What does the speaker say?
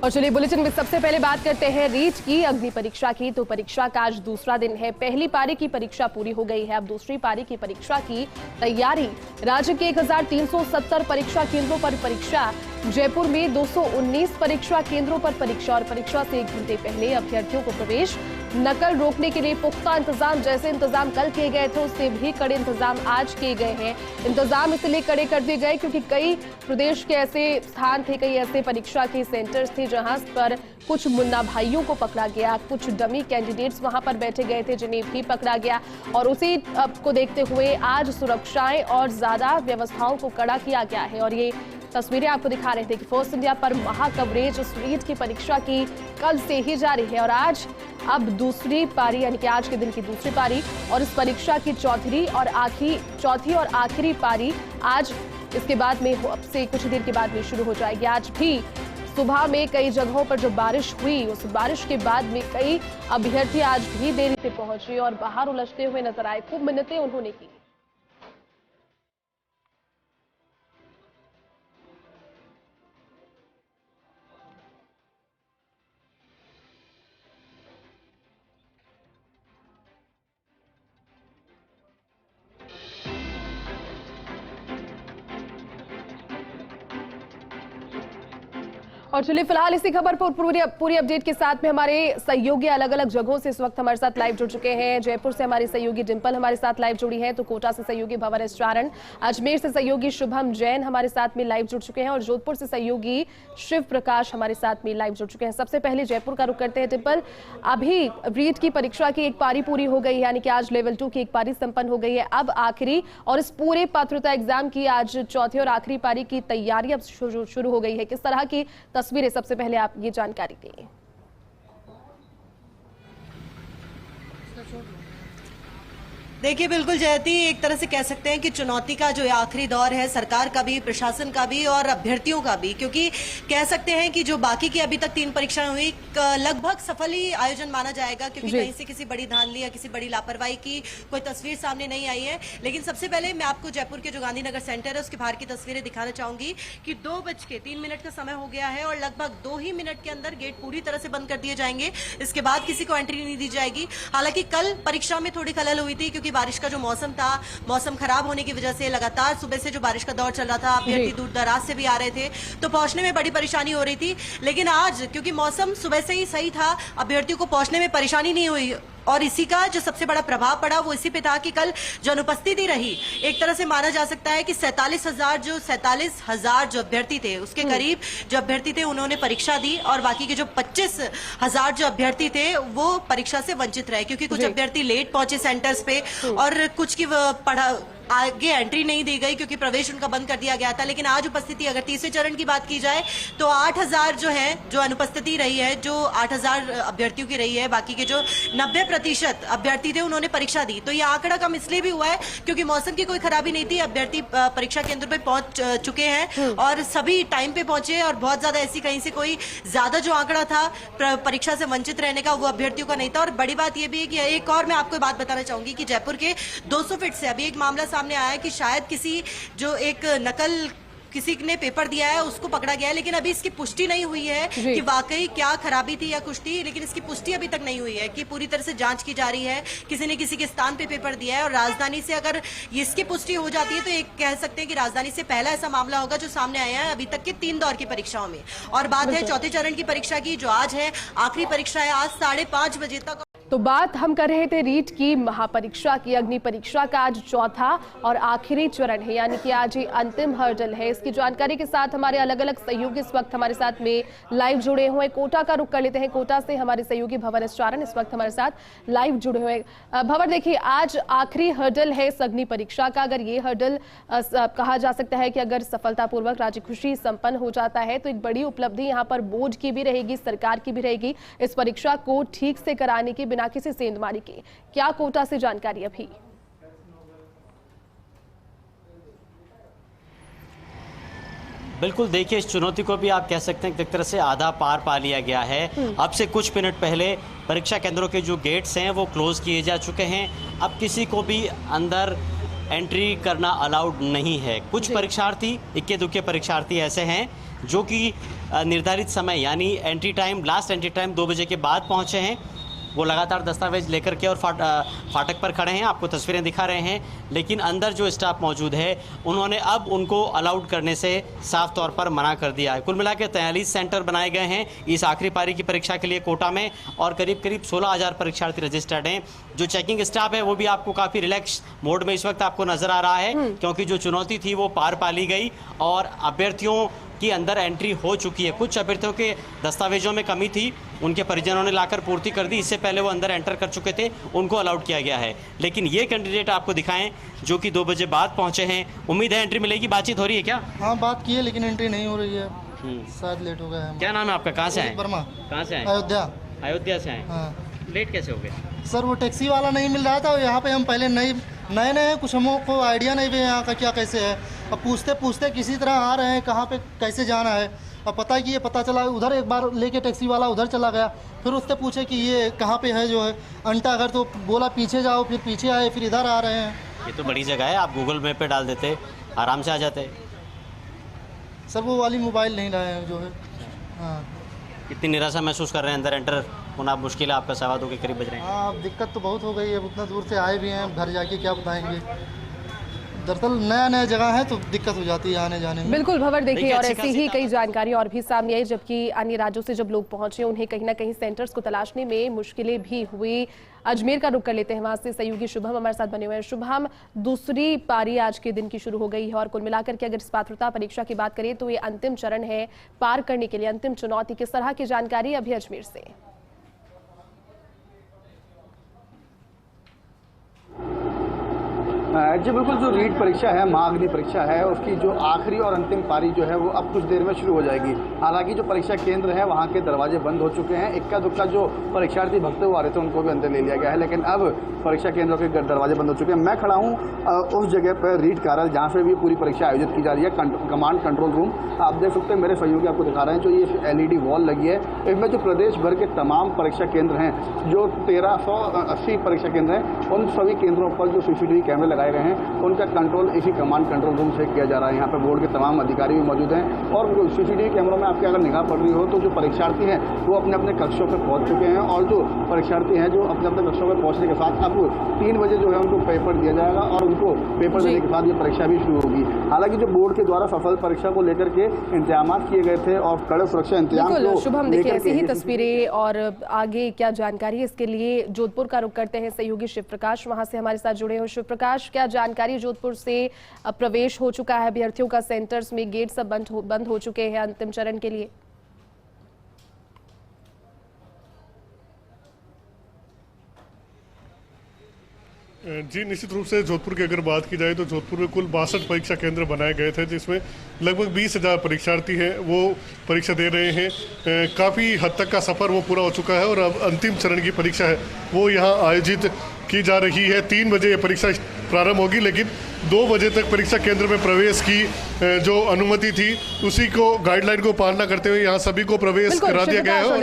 और चलिए बुलेटिन में सबसे पहले बात करते हैं रीट की अग्नि परीक्षा की। तो परीक्षा का आज दूसरा दिन है। पहली पारी की परीक्षा पूरी हो गई है। अब दूसरी पारी की परीक्षा की तैयारी। राज्य के 1370 परीक्षा केंद्रों पर परीक्षा। जयपुर में 219 परीक्षा केंद्रों पर परीक्षा और परीक्षा से 1 घंटे पहले अभ्यर्थियों को प्रवेश। नकल रोकने के लिए पुख्ता इंतजाम। जैसे इंतजाम कल किए गए थे उससे भी कड़े इंतजाम आज किए गए हैं। इंतजाम इसलिए कड़े कर दिए गए क्योंकि कई प्रदेश के ऐसे स्थान थे, कई ऐसे परीक्षा के सेंटर्स थे जहां पर कुछ मुन्ना भाइयों को पकड़ा गया, कुछ डमी कैंडिडेट्स वहां पर बैठे गए थे जिन्हें भी पकड़ा गया। और उसी को देखते हुए आज सुरक्षाएं और ज्यादा व्यवस्थाओं को कड़ा किया गया है। और ये तस्वीरें आपको दिखा रहे थे कि फर्स्ट इंडिया पर महाकवरेज उस रीट की परीक्षा की कल से ही जारी है और आज अब दूसरी पारी यानी कि आज के दिन की दूसरी पारी और इस परीक्षा की चौथी और आखिरी पारी आज इसके बाद में अब से कुछ देर के बाद में शुरू हो जाएगी। आज भी सुबह में कई जगहों पर जो बारिश हुई उस बारिश के बाद में कई अभ्यर्थी आज भी देरी से पहुंचे और बाहर उलझते हुए नजर आए। खूब मिन्नतें उन्होंने की। और चलिए फिलहाल इसी खबर पर पूरी अपडेट के साथ में हमारे सहयोगी अलग अलग जगहों से इस वक्त हमारे साथ लाइव जुड़ चुके हैं। जयपुर से हमारी सहयोगी डिंपल हमारे साथ लाइव जुड़ी है, तो कोटा से सहयोगी भंवर एस चारण, अजमेर से सहयोगी शुभम जैन हमारे साथ में लाइव जुड़ चुके हैं और जोधपुर से सहयोगी शिव प्रकाश हमारे साथ में लाइव जुड़ चुके हैं। सबसे पहले जयपुर का रुख करते हैं। डिंपल, अभी रीट की परीक्षा की एक पारी पूरी हो गई, यानी कि आज लेवल 2 की एक पारी संपन्न हो गई है। अब आखिरी और इस पूरे पात्रता एग्जाम की आज चौथी और आखिरी पारी की तैयारी अब शुरू हो गई है। किस तरह की तस्वीरें, सबसे पहले आप ये जानकारी दें। देखिए बिल्कुल जयती, एक तरह से कह सकते हैं कि चुनौती का जो आखिरी दौर है सरकार का भी, प्रशासन का भी और अभ्यर्थियों का भी, क्योंकि कह सकते हैं कि जो बाकी की अभी तक 3 परीक्षाएं हुई लगभग सफल ही आयोजन माना जाएगा, क्योंकि कहीं से किसी बड़ी धांधली या किसी बड़ी लापरवाही की कोई तस्वीर सामने नहीं आई है। लेकिन सबसे पहले मैं आपको जयपुर के जो गांधीनगर सेंटर है उसके बाहर की तस्वीरें दिखाना चाहूंगी कि 2:03 का समय हो गया है और लगभग 2 ही मिनट के अंदर गेट पूरी तरह से बंद कर दिए जाएंगे। इसके बाद किसी को एंट्री नहीं दी जाएगी। हालांकि कल परीक्षा में थोड़ी खलल हुई थी क्योंकि बारिश का जो मौसम था, मौसम खराब होने की वजह से लगातार सुबह से जो बारिश का दौर चल रहा था, अभ्यर्थी दूर दराज से भी आ रहे थे तो पहुंचने में बड़ी परेशानी हो रही थी। लेकिन आज क्योंकि मौसम सुबह से ही सही था, अभ्यर्थियों को पहुंचने में परेशानी नहीं हुई और इसी का जो सबसे बड़ा प्रभाव पड़ा वो इसी पे था कि कल जो अनुपस्थिति रही, एक तरह से माना जा सकता है कि 47,000 जो अभ्यर्थी थे उसके करीब जो अभ्यर्थी थे उन्होंने परीक्षा दी और बाकी के जो 25,000 जो अभ्यर्थी थे वो परीक्षा से वंचित रहे, क्योंकि कुछ अभ्यर्थी लेट पहुंचे सेंटर्स पे और कुछ की आगे एंट्री नहीं दी गई क्योंकि प्रवेश उनका बंद कर दिया गया था। लेकिन आज उपस्थिति, अगर तीसरे चरण की बात की जाए तो 8,000 जो है जो अनुपस्थिति रही है, जो 8,000 अभ्यर्थियों की रही है, बाकी के जो 90% अभ्यर्थी थे उन्होंने परीक्षा दी। तो यह आंकड़ा कम इसलिए भी हुआ है क्योंकि मौसम की कोई खराबी नहीं थी, अभ्यर्थी परीक्षा केंद्र पे पहुंच चुके हैं और सभी टाइम पे पहुंचे और बहुत ज्यादा ऐसी कहीं से कोई ज्यादा जो आंकड़ा था परीक्षा से वंचित रहने का वो अभ्यर्थियों का नहीं था। और बड़ी बात यह भी है कि एक और मैं आपको बात बताना चाहूंगी कि जयपुर के 200 फीट से अभी एक मामला सामने आया है कि शायद किसी जो एक नकल किसी ने पेपर दिया है उसको पकड़ा गया है, लेकिन अभी इसकी पुष्टि नहीं हुई है कि वाकई क्या खराबी थी या कुछ थी। लेकिन इसकी पुष्टि अभी तक नहीं हुई है कि पूरी तरह से जांच की जा रही है, किसी ने किसी के स्थान पे पेपर दिया है। और राजधानी से अगर इसकी पुष्टि हो जाती है तो एक कह सकते हैं कि राजधानी से पहला ऐसा मामला होगा जो सामने आया है अभी तक के 3 दौर की परीक्षाओं में। और बात है चौथे चरण की परीक्षा की, जो आज है आखिरी परीक्षा है, आज 5:30 बजे तक। तो बात हम कर रहे थे रीट की महापरीक्षा की। अग्नि परीक्षा का आज चौथा और आखिरी चरण है, यानी कि आज ही अंतिम हर्डल है। इसकी जानकारी के साथ हमारे अलग अलग सहयोगी इस वक्त हमारे साथ में लाइव जुड़े हुए। कोटा का रुख कर लेते हैं। कोटा से हमारे सहयोगी भंवर एस चारण इस वक्त हमारे साथ लाइव जुड़े हुए। भंवर, देखिए आज आखिरी हर्डल है इस अग्नि परीक्षा का। अगर ये हर्डल कहा जा सकता है कि अगर सफलतापूर्वक राज्य खुशी संपन्न हो जाता है तो एक बड़ी उपलब्धि यहाँ पर बोर्ड की भी रहेगी, सरकार की भी रहेगी, इस परीक्षा को ठीक से कराने की बिना किसी सेंधमारी के। क्या कोटा से जानकारी अभी? बिल्कुल, देखिए इस चुनौती को भी आप कह सकते हैं कि एक तरह से आधा पार पा लिया गया है। अब से कुछ मिनट पहले परीक्षा केंद्रों के जो गेट्स हैं वो क्लोज किए जा चुके हैं। अब किसी को भी अंदर एंट्री करना अलाउड नहीं है। कुछ परीक्षार्थी, इक्के दुक्के परीक्षार्थी ऐसे हैं जो कि निर्धारित समय यानी entry time, last entry time 2 बजे के बाद पहुँचे हैं। वो लगातार दस्तावेज लेकर के और फाटक पर खड़े हैं, आपको तस्वीरें दिखा रहे हैं। लेकिन अंदर जो स्टाफ मौजूद है उन्होंने अब उनको अलाउड करने से साफ तौर पर मना कर दिया है। कुल मिलाकर 43 सेंटर बनाए गए हैं इस आखिरी पारी की परीक्षा के लिए कोटा में, और करीब 16,000 परीक्षार्थी रजिस्टर्ड हैं। जो चेकिंग स्टाफ है वो भी आपको काफ़ी रिलैक्स मोड में इस वक्त आपको नजर आ रहा है, क्योंकि जो चुनौती थी वो पार पा ली गई और अभ्यर्थियों की अंदर एंट्री हो चुकी है। कुछ अभ्यर्थियों के दस्तावेजों में कमी थी, उनके परिजनों ने लाकर पूर्ति कर दी। इससे पहले वो अंदर एंटर कर चुके थे, उनको अलाउड किया गया है। लेकिन ये कैंडिडेट आपको दिखाएं जो कि 2 बजे बाद पहुंचे हैं। उम्मीद है एंट्री मिलेगी। बातचीत हो रही है क्या? हाँ, बात की है लेकिन एंट्री नहीं हो रही है, शायद लेट हो गया है। क्या नाम है आपका? कहाँ से आए? वर्मा। कहाँ से आए? अयोध्या। अयोध्या से आए। हाँ लेट कैसे हो गए? सर, वो टैक्सी वाला नहीं मिल रहा था। यहाँ पे हम पहले नए हैं, कुछ हमको आइडिया नहीं भी यहाँ का क्या कैसे है। अब पूछते पूछते किसी तरह आ रहे हैं, कहाँ पे कैसे जाना है। अब पता कि ये पता चला, उधर एक बार लेके टैक्सी वाला उधर चला गया, फिर उससे पूछे कि ये कहाँ पे है जो है अंटा घर, तो बोला पीछे जाओ, फिर पीछे आए, फिर इधर आ रहे हैं। ये तो बड़ी जगह है, आप गूगल मैप पे डाल देते आराम से आ जाते। सर, वो वाली मोबाइल नहीं रहे हैं जो है। हाँ, कितनी निराशा महसूस कर रहे हैं? अंदर एंटर होना मुश्किल है, आपका 2:15 के करीब बज रहे हैं। हाँ, अब दिक्कत तो बहुत हो गई है। उतना दूर से आए भी हैं, घर जाके क्या बताएंगे। दरअसल नया जगह है तो दिक्कत हो जाती है आने जाने में। बिल्कुल भंवर, देखिए देखिए, और अच्छी ऐसी खासी ही कई जानकारी और भी सामने आई, जबकि अन्य राज्यों से जब लोग पहुंचे उन्हें कहीं ना कहीं सेंटर्स को तलाशने में मुश्किलें भी हुई। अजमेर का रुख कर लेते हैं, वहां से सहयोगी शुभम हमारे साथ बने हुए हैं। शुभम, दूसरी पारी आज के दिन की शुरू हो गई है और कुल मिलाकर के अगर इस पात्रता परीक्षा की बात करें तो ये अंतिम चरण है पार करने के लिए, अंतिम चुनौती। किस तरह की जानकारी अभी अजमेर से? जी बिल्कुल, जो रीट परीक्षा है, महाअग्नि परीक्षा है, उसकी जो आखिरी और अंतिम पारी जो है वो अब कुछ देर में शुरू हो जाएगी। हालांकि जो परीक्षा केंद्र है वहाँ के दरवाजे बंद हो चुके हैं। इक्का दुक्का जो परीक्षार्थी भगते हुए आ रहे थे उनको भी अंदर ले लिया गया है, लेकिन अब परीक्षा केंद्रों के दरवाजे बंद हो चुके हैं। मैं खड़ा हूँ उस जगह पर रीट कार्यालय जहाँ से भी पूरी परीक्षा आयोजित की जा रही है, कमांड कंट्रोल रूम। आप देख सकते हैं, मेरे सहयोगी आपको दिखा रहे हैं, जो ये LED वॉल लगी है, इसमें जो प्रदेश भर के तमाम परीक्षा केंद्र हैं, जो 1380 परीक्षा केंद्र हैं, उन सभी केंद्रों पर जो CCTV कैमरे लगाए गए हैं उनका कंट्रोल इसी कमांड कंट्रोल रूम से किया जा रहा है। यहाँ पर बोर्ड के तमाम अधिकारी भी मौजूद हैं और CCTV कैमरों में आपकी अगर निगाह पड़ रही हो तो जो परीक्षार्थी हैं वो अपने अपने कक्षों पर पहुँच चुके हैं, और जो परीक्षार्थी हैं जो अपने अपने कक्षों पर पहुँचने के साथ अब 3 बजे जो है उनको पेपर दिया जाएगा और उनको पेपर देने के बाद ये परीक्षा भी शुरू होगी। हालांकि जो बोर्ड के द्वारा सफल परीक्षा को लेकर के इंतजाम किए गए थे और कड़े सुरक्षा इंतजाम। शुभम, देखिए ऐसी ही तस्वीरें और आगे क्या जानकारी है इसके लिए जोधपुर का रुख करते हैं। सहयोगी शिव प्रकाश वहां से हमारे साथ जुड़े हो। शिव प्रकाश, क्या जानकारी जोधपुर से? प्रवेश हो चुका है अभ्यर्थियों का सेंटर्स में, गेट सब बंद हो चुके हैं अंतिम चरण के लिए। जी, निश्चित रूप से जोधपुर की अगर बात की जाए तो जोधपुर में कुल 62 परीक्षा केंद्र बनाए गए थे, जिसमें लगभग 20,000 परीक्षार्थी हैं वो परीक्षा दे रहे हैं। काफ़ी हद तक का सफ़र वो पूरा हो चुका है और अब अंतिम चरण की परीक्षा है वो यहाँ आयोजित की जा रही है। 3 बजे ये परीक्षा प्रारंभ होगी, लेकिन 2 बजे तक परीक्षा केंद्र में प्रवेश की जो अनुमति थी उसी को गाइडलाइन को पालना करते हुए यहाँ सभी को प्रवेश करा दिया गया है।